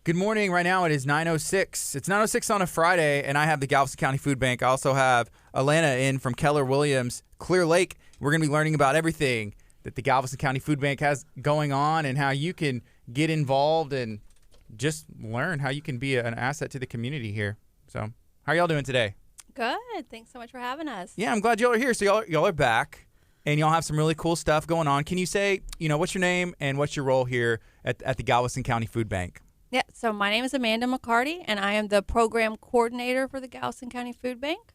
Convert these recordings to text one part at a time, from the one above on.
Good morning. Right now it is 9:06. It's 9:06 on a Friday, and I have the Galveston County Food Bank. I also have Alana in from Keller Williams, Clear Lake. We're going to be learning about everything that the Galveston County Food Bank has going on and how you can get involved and just learn how you can be an asset to the community here. So how are y'all doing today? Good. Thanks so much for having us. Yeah, I'm glad y'all are here. So y'all are back, and y'all have some really cool stuff going on. Can you say, what's your name and what's your role here at the Galveston County Food Bank? Yeah, so my name is Amanda McCarty, and I am the program coordinator for the Galveston County Food Bank.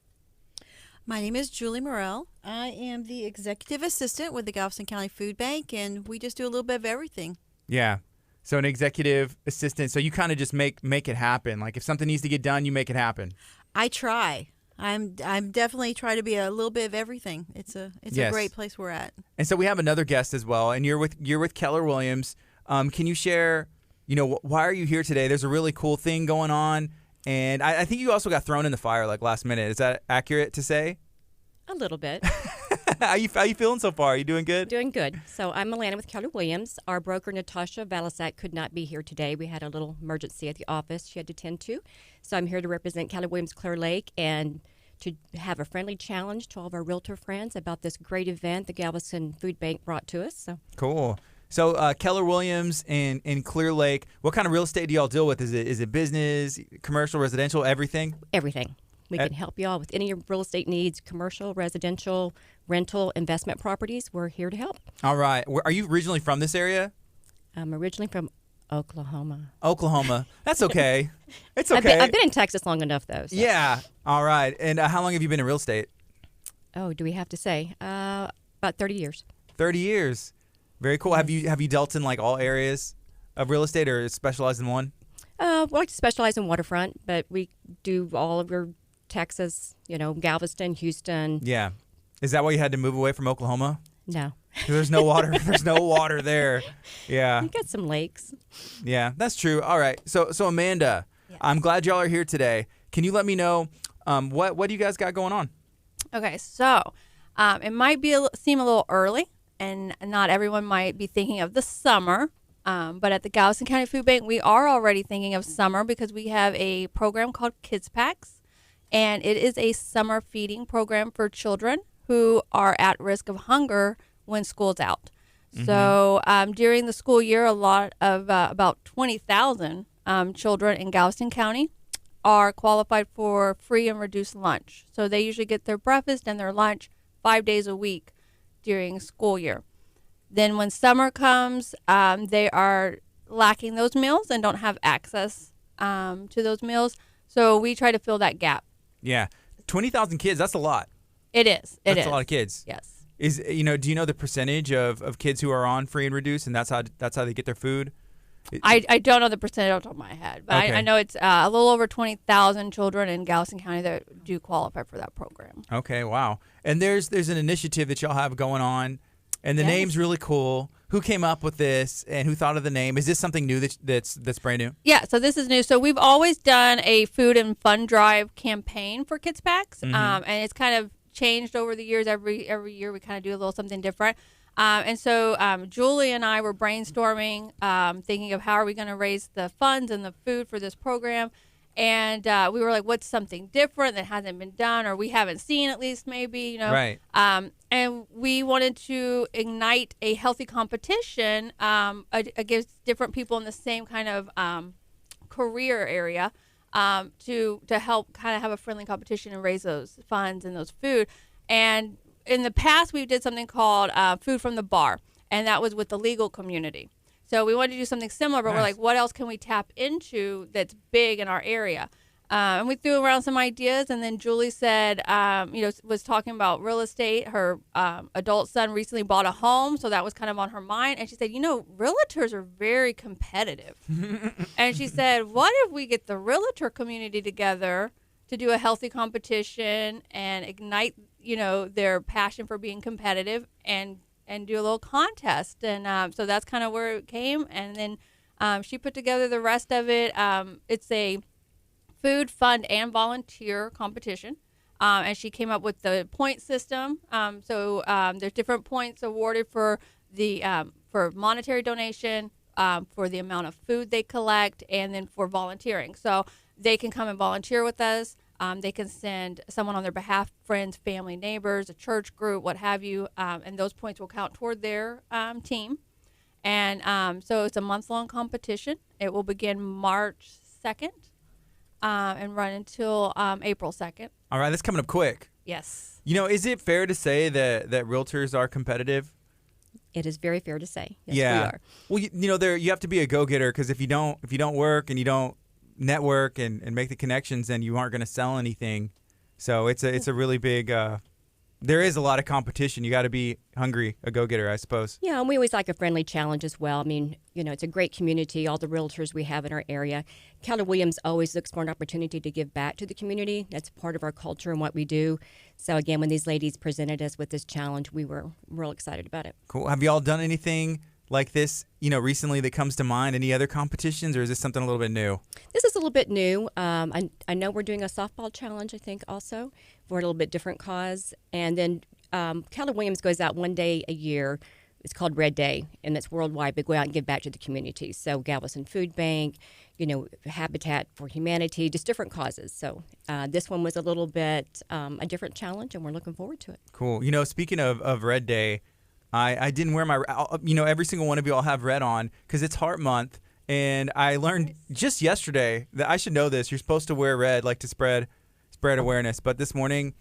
My name is Julie Morrell. I am the executive assistant with the Galveston County Food Bank, and we just do a little bit of everything. Yeah. So an executive assistant. So you kind of just make it happen. Like if something needs to get done, you make it happen. I try. I'm definitely trying to be a little bit of everything. It's a great place we're at. And so we have another guest as well, and you're with Keller Williams. Can you share, why are you here today? There's a really cool thing going on, and I think you also got thrown in the fire like last minute. Is that accurate to say? A little bit. How you feeling so far? Are you doing good? Doing good. So I'm Alana with Keller Williams. Our broker, Natasha Valisak, could not be here today. We had a little emergency at the office she had to tend to. So I'm here to represent Keller Williams Clear Lake and to have a friendly challenge to all of our realtor friends about this great event the Galveston Food Bank brought to us. So cool. So Keller Williams in Clear Lake, what kind of real estate do y'all deal with? Is it business, commercial, residential, everything? Everything. We can help you all with any of your real estate needs, commercial, residential, rental, investment properties. We're here to help. All right. Are you originally from this area? I'm originally from Oklahoma. Oklahoma. That's okay. It's okay. I've been in Texas long enough, though. So. Yeah. All right. And how long have you been in real estate? Oh, do we have to say? About 30 years. 30 years. Very cool. Have you dealt in like all areas of real estate or specialized in one? We like to specialize in waterfront, but we do all of your Texas, Galveston, Houston. Yeah. Is that why you had to move away from Oklahoma? No. There's no water. There's no water there. Yeah. You got some lakes. Yeah, that's true. All right. So Amanda, yes. I'm glad y'all are here today. Can you let me know what do you guys got going on? Okay, so it might seem a little early, and not everyone might be thinking of the summer. But at the Galveston County Food Bank, we are already thinking of summer because we have a program called Kids Packs, and it is a summer feeding program for children who are at risk of hunger when school's out. Mm-hmm. So during the school year, a lot of about 20,000 children in Galveston County are qualified for free and reduced lunch. So they usually get their breakfast and their lunch 5 days a week during school year. Then when summer comes, they are lacking those meals and don't have access to those meals. So we try to fill that gap. Yeah. 20,000 kids, that's a lot. It is. That's a lot of kids. Yes. Do you know the percentage of kids who are on free and reduced, and that's how they get their food? I don't know the percentage off the top of my head, but okay. I know it's a little over 20,000 children in Galveston County that do qualify for that program. Okay, wow. And there's an initiative that y'all have going on, and the yes. name's really cool. Who came up with this, and who thought of the name? Is this something new that's brand new? Yeah, so this is new. So we've always done a food and fun drive campaign for Kids Packs, Mm-hmm. And it's kind of changed over the years. Every year we kind of do a little something different. And so Julie and I were brainstorming, thinking of how are we going to raise the funds and the food for this program. And we were like, what's something different that hasn't been done or we haven't seen at least maybe, Right. And we wanted to ignite a healthy competition against different people in the same kind of career area to help kind of have a friendly competition and raise those funds and those food. And in the past, we did something called Food from the Bar, and that was with the legal community. So we wanted to do something similar, but nice. We're like, what else can we tap into that's big in our area? And we threw around some ideas, and then Julie said, was talking about real estate. Her adult son recently bought a home, so that was kind of on her mind. And she said, realtors are very competitive. And she said, what if we get the realtor community together to do a healthy competition and ignite, their passion for being competitive and do a little contest. And so that's kind of where it came. And then she put together the rest of it. It's a food, fund, and volunteer competition. And she came up with the point system. So there's different points awarded for the for monetary donation, for the amount of food they collect, and then for volunteering. So they can come and volunteer with us. They can send someone on their behalf, friends, family, neighbors, a church group, what have you, and those points will count toward their team. And so it's a month-long competition. It will begin March 2nd and run until April 2nd. All right, that's coming up quick. Yes. You know, is it fair to say that realtors are competitive? It is very fair to say. Yes, Yeah. we are. Well, you know, you have to be a go-getter, because if you don't work and you don't network and make the connections, then you aren't going to sell anything. So it's a really big. There is a lot of competition. You got to be hungry, a go-getter, I suppose. Yeah, and we always like a friendly challenge as well. I mean, you know, it's a great community, all the realtors we have in our area. Keller Williams always looks for an opportunity to give back to the community. That's part of our culture and what we do. So again, when these ladies presented us with this challenge, we were real excited about it. Cool. Have y'all done anything like this, you know, recently that comes to mind? Any other competitions, or is this something a little bit new? This is a little bit new. I know we're doing a softball challenge, I think, also for a little bit different cause. And then Keller Williams goes out one day a year. It's called Red Day, and it's worldwide. We go out and give back to the community. So Galveston Food Bank, you know, Habitat for Humanity, just different causes. So this one was a little bit a different challenge, and we're looking forward to it. Cool. You know, speaking of Red Day, I didn't wear my, you know, every single one of you all have red on because it's Heart Month. And I learned just yesterday that I should know this. You're supposed to wear red, like to spread awareness. But this morning,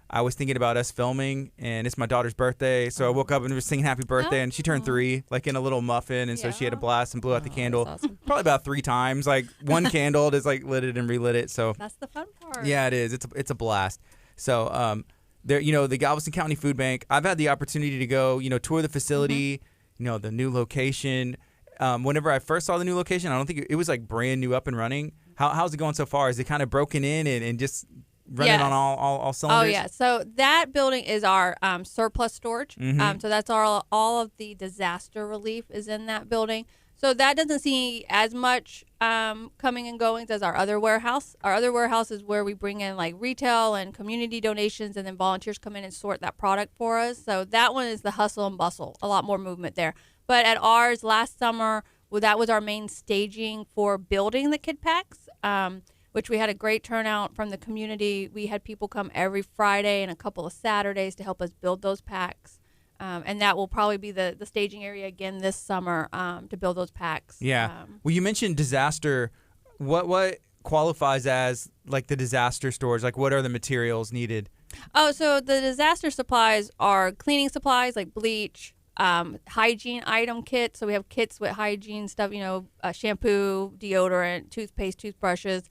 I was thinking about us filming, and it's my daughter's birthday. So I woke up and was singing happy birthday, and she turned 3, like in a little muffin. And so she had a blast and blew out the candle. That's awesome. Probably about 3 times. Like one candle, just like lit it and relit it. So That's the fun part. yeah, it is. It's a blast. So there, you know, the Galveston County Food Bank. I've had the opportunity to go, you know, tour the facility, you know, the new location. Whenever I first saw the new location, I don't think it was like brand new, up and running. How's it going so far? Is it kind of broken in and just running Yes. on all cylinders? Oh, yeah. So that building is our surplus storage. So that's all of the disaster relief is in that building. So that doesn't see as much coming and goings as our other warehouse. Our other warehouse is where we bring in like retail and community donations, and then volunteers come in and sort that product for us. So that one is the hustle and bustle, a lot more movement there. But at ours last summer, well, that was our main staging for building the kit packs, which we had a great turnout from the community. We had people come every Friday and a couple of Saturdays to help us build those packs. And that will probably be the staging area again this summer to build those packs. Yeah. Well, you mentioned disaster. What qualifies as like the disaster storage? Like, what are the materials needed? Oh, so the disaster supplies are cleaning supplies like bleach, hygiene item kits. So we have kits with hygiene stuff, you know, shampoo, deodorant, toothpaste, toothbrushes.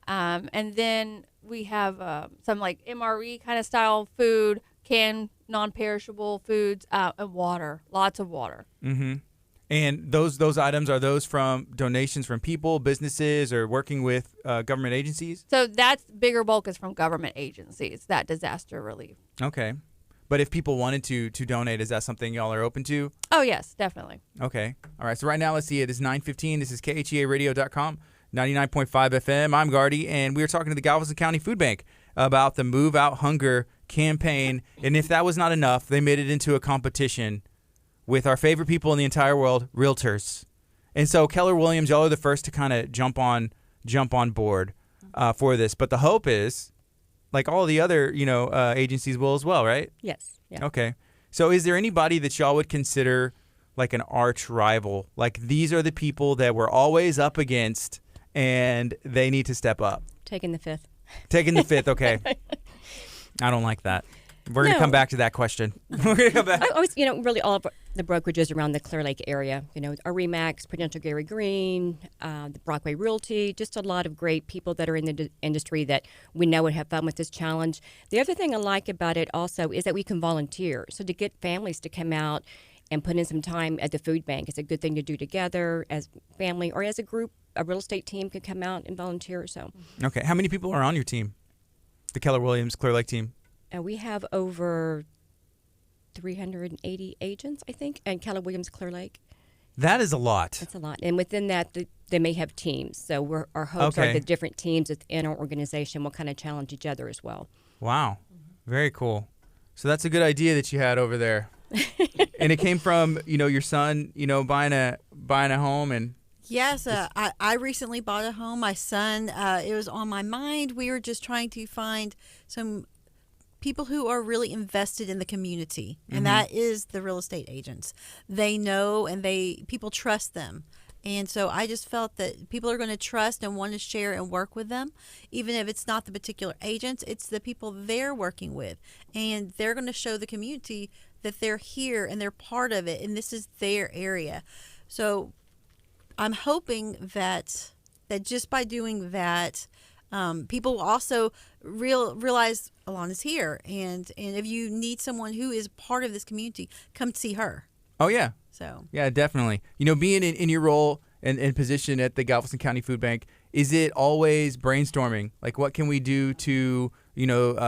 And then we have some like MRE kind of style food, canned non-perishable foods, and water, lots of water. Mm-hmm. And those items, are those from donations from people, businesses, or working with government agencies? So that's bigger bulk is from government agencies, that disaster relief. Okay. But if people wanted to donate, is that something y'all are open to? Oh, yes, definitely. Okay. All right. So right now, let's see. It is 9:15. This is KHEARadio.com, 99.5 FM. I'm Gardy, and we are talking to the Galveston County Food Bank about the Move Out Hunger campaign. And if that was not enough, they made it into a competition with our favorite people in the entire world, realtors. And so Keller Williams, y'all are the first to kind of jump on board for this. But the hope is, like all the other, you know, agencies will as well, right? Yes. Yeah. Okay. So is there anybody that y'all would consider like an arch rival? Like these are the people that we're always up against and they need to step up. Taking the fifth. Taking the fifth, okay. I don't like that. We're going to come back to that question. We're going to come back. I always, you know, really all of the brokerages around the Clear Lake area, you know, our Remax, Prudential Gary Green, the Brockway Realty, just a lot of great people that are in the industry that we know would have fun with this challenge. The other thing I like about it also is that we can volunteer. So to get families to come out and put in some time at the food bank, it's a good thing to do together as family or as a group. A real estate team could come out and volunteer. So, Okay. How many people are on your team? The Keller Williams Clear Lake team? we have over 380 agents, I think, and Keller Williams Clear Lake. That is a lot. That's a lot. And within that, they may have teams. So our hopes are Okay. the different teams within our organization will kind of challenge each other as well. Wow. Very cool. So that's a good idea that you had over there. And it came from, your son, buying a home and. Yes, I recently bought a home. My son, it was on my mind. We were just trying to find some people who are really invested in the community, and that is the real estate agents. They know, and people trust them. And so I just felt that people are going to trust and want to share and work with them, even if it's not the particular agents, it's the people they're working with. And they're going to show the community that they're here and they're part of it, and this is their area. So I'm hoping that just by doing that, people will also realize Alana's here. And if you need someone who is part of this community, come see her. Oh, yeah. So yeah, definitely. Being in your role and position at the Galveston County Food Bank, is it always brainstorming? Like, what can we do to,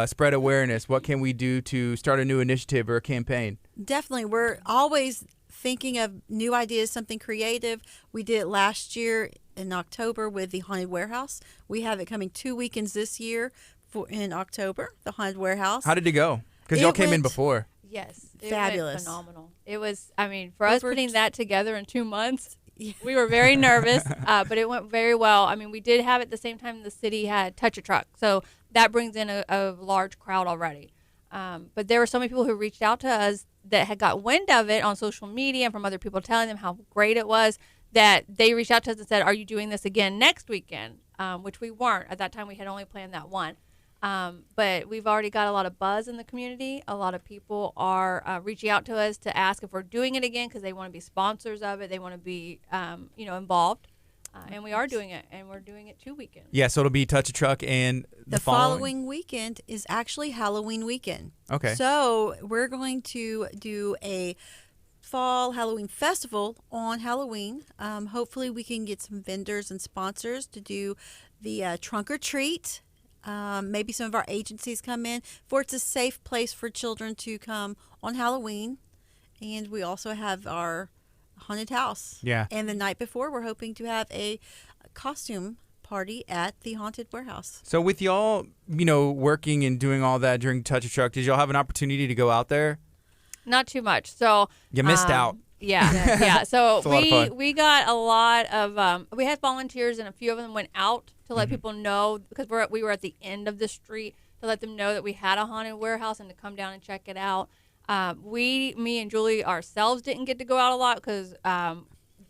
spread awareness? What can we do to start a new initiative or a campaign? Definitely. We're always thinking of new ideas, something creative. We did it last year in October with the Haunted Warehouse. We have it coming 2 weekends this year in October, the Haunted Warehouse. How did it go? Because y'all came in before. Yes. It Fabulous. went phenomenal. It was, for us putting that together in 2 months, we were very nervous, but it went very well. We did have it the same time the city had Touch a Truck. So that brings in a large crowd already. But there were so many people who reached out to us that had got wind of it on social media and from other people telling them how great it was, that they reached out to us and said, are you doing this again next weekend? Which we weren't. At that time, we had only planned that one. But we've already got a lot of buzz in the community. A lot of people are reaching out to us to ask if we're doing it again because they want to be sponsors of it. They want to be, involved. And we are doing it, and we're doing it 2 weekends. Yeah, so it'll be Touch a Truck, and the following weekend is actually Halloween weekend. Okay. So we're going to do a fall Halloween festival on Halloween. Hopefully we can get some vendors and sponsors to do the trunk or treat. Maybe some of our agencies come in, for it's a safe place for children to come on Halloween. And we also have our haunted house. Yeah. And the night before, we're hoping to have a costume party at the Haunted Warehouse. So with y'all, working and doing all that during Touch a Truck, did y'all have an opportunity to go out there? Not too much. So you missed out. Yeah, yeah. So we got a lot of we had volunteers, and a few of them went out to let people know, because we were at the end of the street, to let them know that we had a haunted warehouse and to come down and check it out. Me and Julie ourselves didn't get to go out a lot because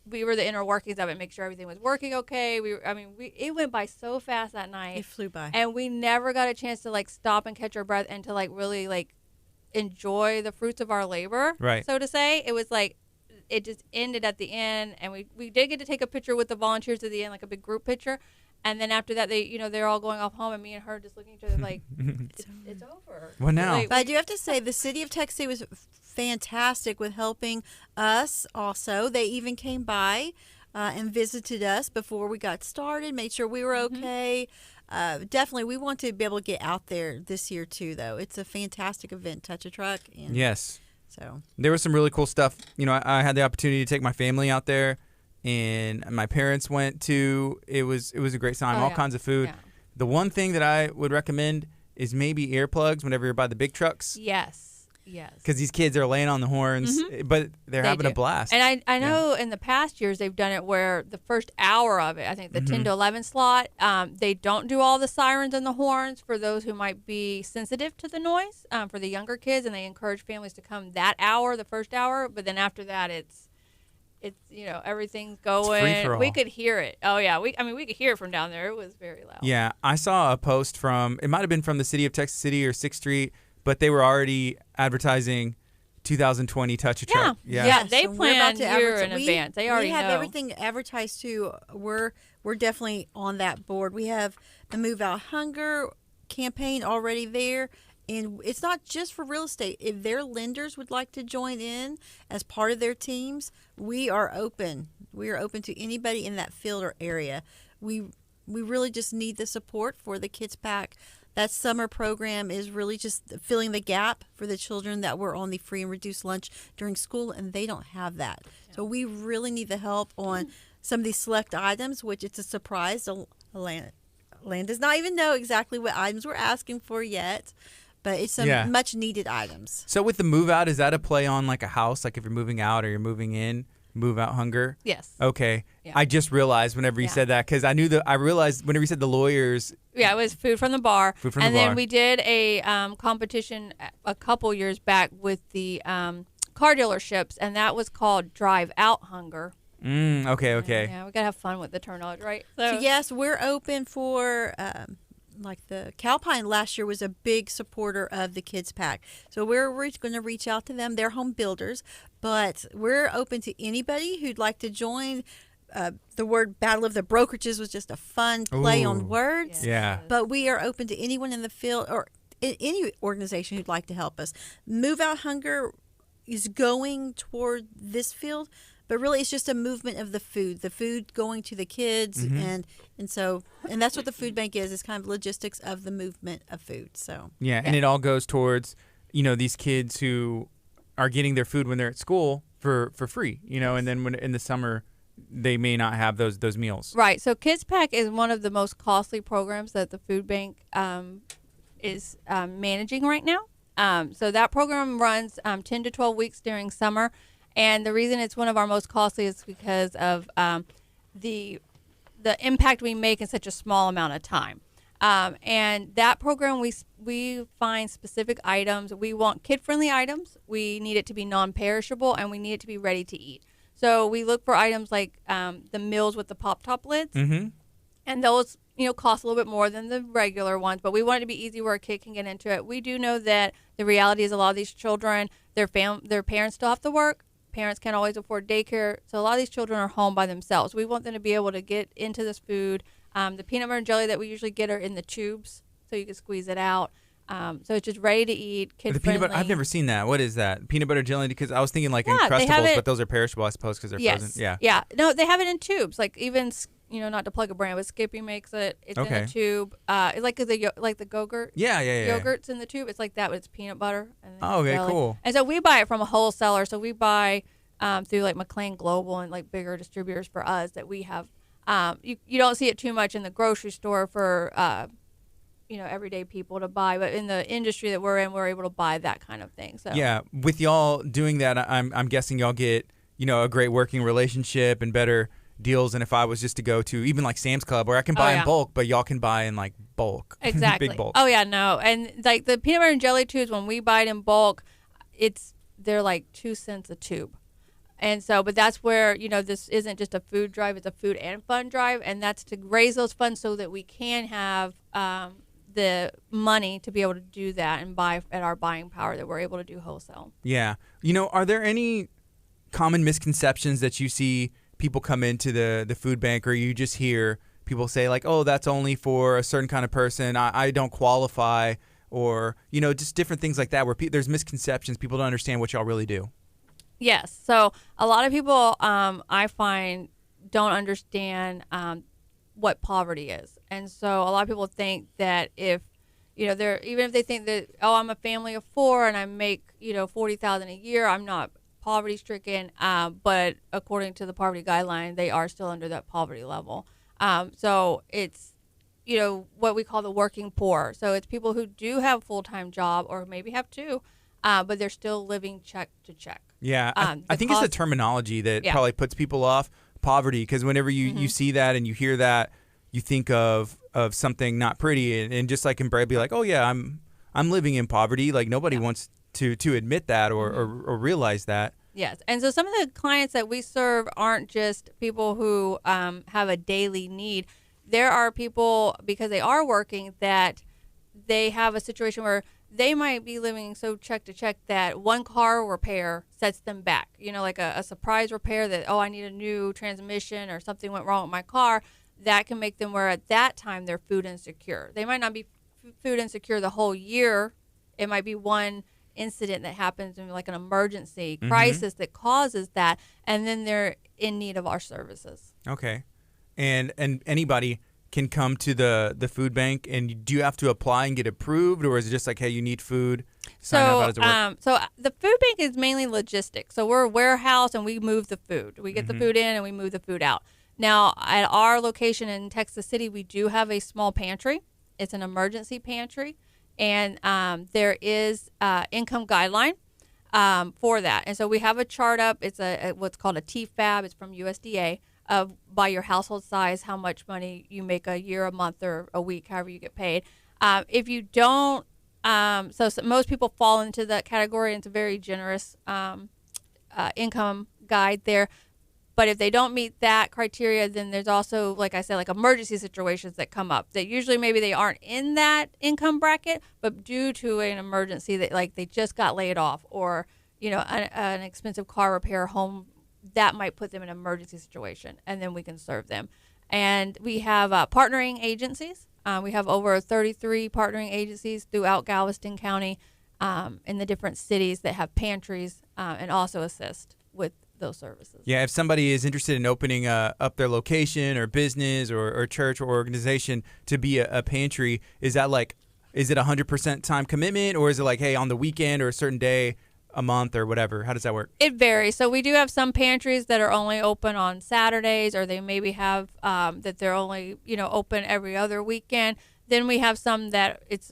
we were the inner workings of it, make sure everything was working okay. It went by so fast that night. It flew by, and we never got a chance to stop and catch our breath and to really enjoy the fruits of our labor, right? So to say, it was it just ended at the end, and we did get to take a picture with the volunteers at the end, like a big group picture. And then after that, they're all going off home, and me and her just looking at each other like, it's over. Well, now. But I do have to say, the city of Texas was fantastic with helping us also. They even came by and visited us before we got started, made sure we were okay. Definitely, we want to be able to get out there this year, too, though. It's a fantastic event, Touch a Truck. And yes. So there was some really cool stuff. I had the opportunity to take my family out there, and my parents went to. It was a great time. All kinds of food. Yeah. The one thing that I would recommend is maybe earplugs whenever you're by the big trucks. Yes. Because these kids are laying on the horns, but they're having a blast. And I know in the past years they've done it where the first hour of it, I think the 10 to 11 slot, they don't do all the sirens and the horns for those who might be sensitive to the noise, for the younger kids, and they encourage families to come that hour, the first hour. But then after that, it's everything's going. It's free for all. We could hear it. Oh yeah, we could hear it from down there. It was very loud. Yeah, I saw a post it might have been from the city of Texas City or 6th Street, but they were already advertising 2020 Touch a Truck. Yeah, they so plan a year in advance. They already know. We have everything advertised too. We're definitely on that board. We have the Move Out Hunger campaign already there. And it's not just for real estate. If their lenders would like to join in as part of their teams, we are open. We are open to anybody in that field or area. We really just need the support for the Kids Pack. That summer program is really just filling the gap for the children that were on the free and reduced lunch during school, and they don't have that. Yeah. So we really need the help on some of these select items, which it's a surprise. Land does not even know exactly what items we're asking for yet. but it's some Yeah. much needed items. So with the move out, is that a play on like a house? Like if you're moving out or you're moving in, move out hunger? Yes. Okay. Yeah. I just realized whenever you Yeah. said that, because I realized whenever you said the lawyers. Yeah, it was food from the bar. Food from and the bar. then we did a competition a couple years back with the car dealerships, and that was called Drive Out Hunger. Okay. Yeah, we gotta have fun with the terminology, right? So yes, we're open for like the Calpine last year was a big supporter of the Kids Pack. So we're going to reach out to them. They're home builders, but we're open to anybody who'd like to join. The word Battle of the Brokerages was just a fun play Ooh. on words. Yeah. But we are open to anyone in the field or any organization who'd like to help us. Move Out Hunger is going toward this field, but really it's just a movement of the food going to the kids, and that's what the food bank is. It's kind of logistics of the movement of food. So Yeah, and it all goes towards, these kids who are getting their food when they're at school for free, and then when in the summer they may not have those meals. Right. So Kids Pack is one of the most costly programs that the food bank is managing right now. So that program runs 10 to 12 weeks during summer. And the reason it's one of our most costly is because of the impact we make in such a small amount of time. And that program, we find specific items. We want kid-friendly items. We need it to be non-perishable, and we need it to be ready to eat. So we look for items like the meals with the pop-top lids. Mm-hmm. And those, cost a little bit more than the regular ones, but we want it to be easy where a kid can get into it. We do know that the reality is a lot of these children, their parents still have to work. Parents can't always afford daycare, so a lot of these children are home by themselves. We want them to be able to get into this food. The peanut butter and jelly that we usually get are in the tubes, so you can squeeze it out. So it's just ready to eat, kid-friendly. The peanut butter, I've never seen that. What is that? Peanut butter jelly? Because I was thinking like Yeah, they have Uncrustables, it- but those are perishable, I suppose, because they're frozen. Yeah. Yeah. No, they have it in tubes. Like even, not to plug a brand, but Skippy makes it. It's in Okay. a tube. It's like the Go-Gurt. Yeah. Yogurt's in the tube. It's like that, but it's peanut butter. And then Oh, okay, jelly. cool. And so we buy it from a wholesaler. So we buy through like McLean Global and like bigger distributors for us that we have. You don't see it too much in the grocery store for everyday people to buy, but in the industry that we're in, we're able to buy that kind of thing. So Yeah. With y'all doing that, I'm guessing y'all get, a great working relationship and better deals than if I was just to go to even like Sam's Club where I can buy in bulk, but y'all can buy in like bulk. Exactly. Big bulk. Oh yeah, no. And like the peanut butter and jelly tubes, when we buy it in bulk, they're like 2 cents a tube. And so, but that's where, this isn't just a food drive, it's a food and fun drive. And that's to raise those funds so that we can have the money to be able to do that and buy at our buying power that we're able to do wholesale. Yeah. Are there any common misconceptions that you see people come into the food bank, or you just hear people say like, oh, that's only for a certain kind of person, I don't qualify, or, just different things like that where there's misconceptions, people don't understand what y'all really do? Yes. So a lot of people I find don't understand what poverty is. And so a lot of people think that if they think that, oh, I'm a family of 4 and I make, $40,000 a year, I'm not poverty stricken. But according to the poverty guideline, they are still under that poverty level. So it's, what we call the working poor. So it's people who do have a full-time job or maybe have 2, but they're still living check to check. Yeah. I think it's the terminology that probably puts people off poverty, because whenever you see that and you hear that, you think of something not pretty, and just like in Brad be like, oh yeah, I'm living in poverty. Like nobody wants to admit that or realize that. Yes. And so some of the clients that we serve aren't just people who have a daily need. There are people, because they are working, that they have a situation where they might be living so check to check that one car repair sets them back. Like a surprise repair that, oh, I need a new transmission or something went wrong with my car. That can make them where at that time they're food insecure. They might not be food insecure the whole year. It might be one incident that happens in like an emergency crisis that causes that, and then they're in need of our services. Okay. And anybody can come to the food bank, and do you have to apply and get approved, or is it just like, hey, you need food, sign up? How does it work? So the food bank is mainly logistics. So we're a warehouse and we move the food. We get the food in and we move the food out. Now at our location in Texas City, we do have a small pantry. It's an emergency pantry. and there is income guideline for that. And so we have a chart up. It's a what's called a TFAB. It's from USDA of by your household size, how much money you make a year, a month, or a week, however you get paid. If you don't, so most people fall into that category, and it's a very generous income guide there. But if they don't meet that criteria, then there's also, like I said, like emergency situations that come up that usually maybe they aren't in that income bracket, but due to an emergency that like they just got laid off, or an expensive car repair, home, that might put them in an emergency situation, and then we can serve them. And we have partnering agencies. We have over 33 partnering agencies throughout Galveston County in the different cities that have pantries and also assist with those services. Yeah, if somebody is interested in opening up their location or business or church or organization to be a pantry, is it 100% time commitment, or is it like, hey, on the weekend or a certain day, a month or whatever? How does that work? It varies. So we do have some pantries that are only open on Saturdays, or they maybe have that they're only open every other weekend. Then we have some that it's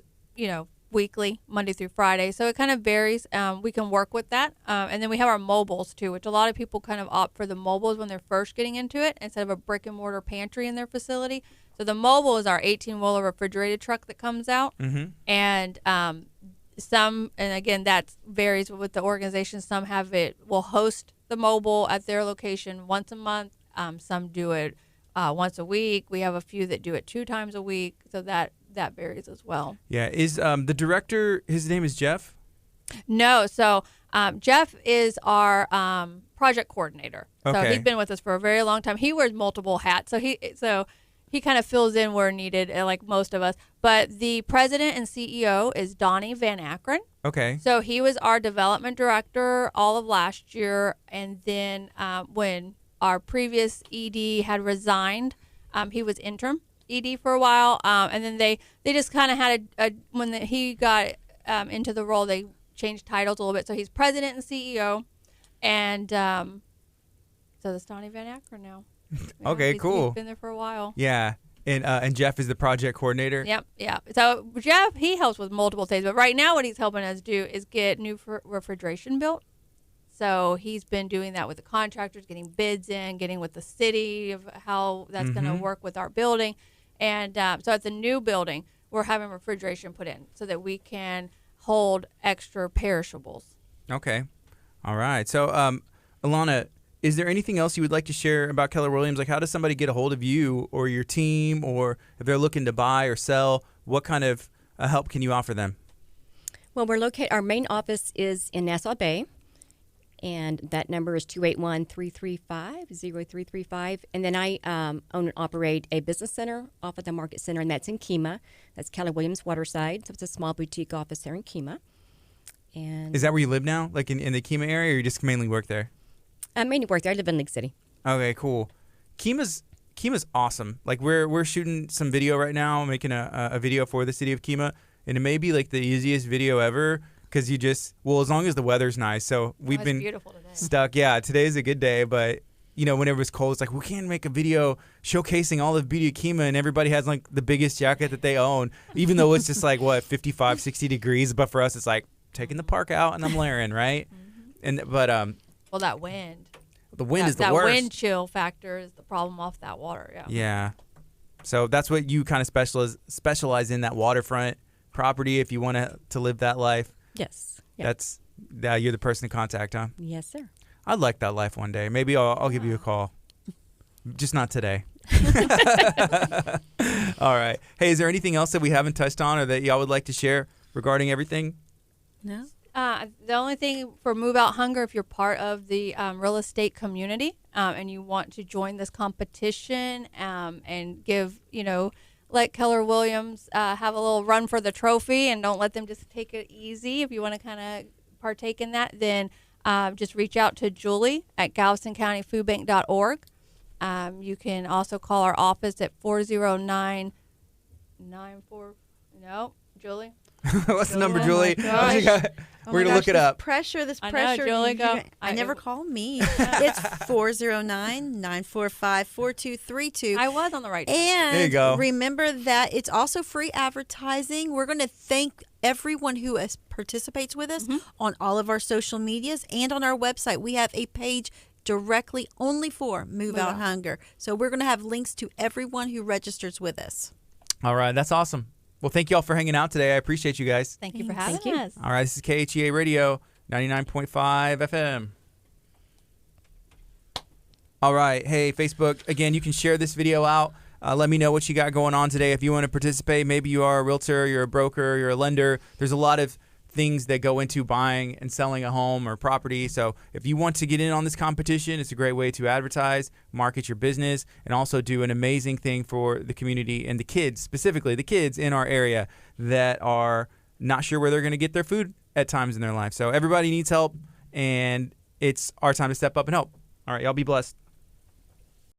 weekly, Monday through Friday. So it kind of varies. We can work with that. And then we have our mobiles too, which a lot of people kind of opt for the mobiles when they're first getting into it instead of a brick and mortar pantry in their facility. So the mobile is our 18-wheeler refrigerated truck that comes out. Mm-hmm. And and again, that varies with the organization. Some will host the mobile at their location once a month. Some do it once a week. We have a few that do it 2 times a week. So that varies as well. Yeah. Is the director, his name is Jeff? No. So Jeff is our project coordinator. Okay. So he's been with us for a very long time. He wears multiple hats. So he kind of fills in where needed, like most of us. But the president and CEO is Donnie Van Akron. Okay. So he was our development director all of last year. And then when our previous ED had resigned, he was interim ED for a while, and then they just kind of had he got into the role, they changed titles a little bit. So he's president and CEO, and so that's Donnie Van Akron now. Yeah, okay, cool. He's been there for a while. Yeah, and Jeff is the project coordinator. Yep, yeah. So Jeff, he helps with multiple things, but right now what he's helping us do is get new refrigeration built. So he's been doing that with the contractors, getting bids in, getting with the city of how that's going to work with our building. And so at the new building, we're having refrigeration put in so that we can hold extra perishables. Okay. All right. So, Alana, is there anything else you would like to share about Keller Williams? Like, how does somebody get a hold of you or your team, or if they're looking to buy or sell, what kind of help can you offer them? Well, our main office is in Nassau Bay, and that number is 281-335-0335. And then I own and operate a business center off of the Market Center, and that's in KHEA. That's Keller Williams Waterside. So it's a small boutique office there in KHEA. And is that where you live now, like in the KHEA area, or you just mainly work there? I mainly work there. I live in Lake City. Okay, cool. KHEA's awesome. Like we're shooting some video right now, making a video for the city of KHEA, and it may be like the easiest video ever. Because as long as the weather's nice. So we've been beautiful today. Stuck. Yeah, today's a good day, but whenever it's cold, it's like, we can't make a video showcasing all the beauty of KHEA, and everybody has like the biggest jacket that they own, even though it's just like 55, 60 degrees. But for us, it's like taking the park out and I'm layering, right? Mm-hmm. Well, that wind. The wind is the worst. That wind chill factor is the problem off that water. Yeah. Yeah. So that's what you kind of specialize in, that waterfront property, if you want to live that life. Yes. Yep. You're the person to contact, huh? Yes, sir. I'd like that life one day. Maybe I'll give you a call. Just not today. All right. Hey, is there anything else that we haven't touched on or that y'all would like to share regarding everything? No. The only thing for Move Out Hunger, if you're part of the real estate community and you want to join this competition and give, let Keller Williams have a little run for the trophy, and don't let them just take it easy. If you want to kind of partake in that, then just reach out to Julie at GalvestonCountyFoodBank.org. You can also call our office at 409-94. No, Julie. What's the number, Julie? Oh We're going to look it up. This I pressure. know, Julie, go. I never call me. It's 409-945-4232. I was on the right track. And there you go. Remember that it's also free advertising. We're going to thank everyone who participates with us on all of our social medias and on our website. We have a page directly only for Move Out Hunger. So we're going to have links to everyone who registers with us. All right, that's awesome. Well, thank you all for hanging out today. I appreciate you guys. Thank you for having us. All right, this is KHEA Radio, 99.5 FM. All right, hey, Facebook, again, you can share this video out. Let me know what you got going on today. If you want to participate, maybe you are a realtor, you're a broker, you're a lender. There's a lot of things that go into buying and selling a home or property. So if you want to get in on this competition, it's a great way to advertise, market your business, and also do an amazing thing for the community and the kids, specifically the kids in our area that are not sure where they're going to get their food at times in their life. So everybody needs help, and it's our time to step up and help. All right, y'all be blessed.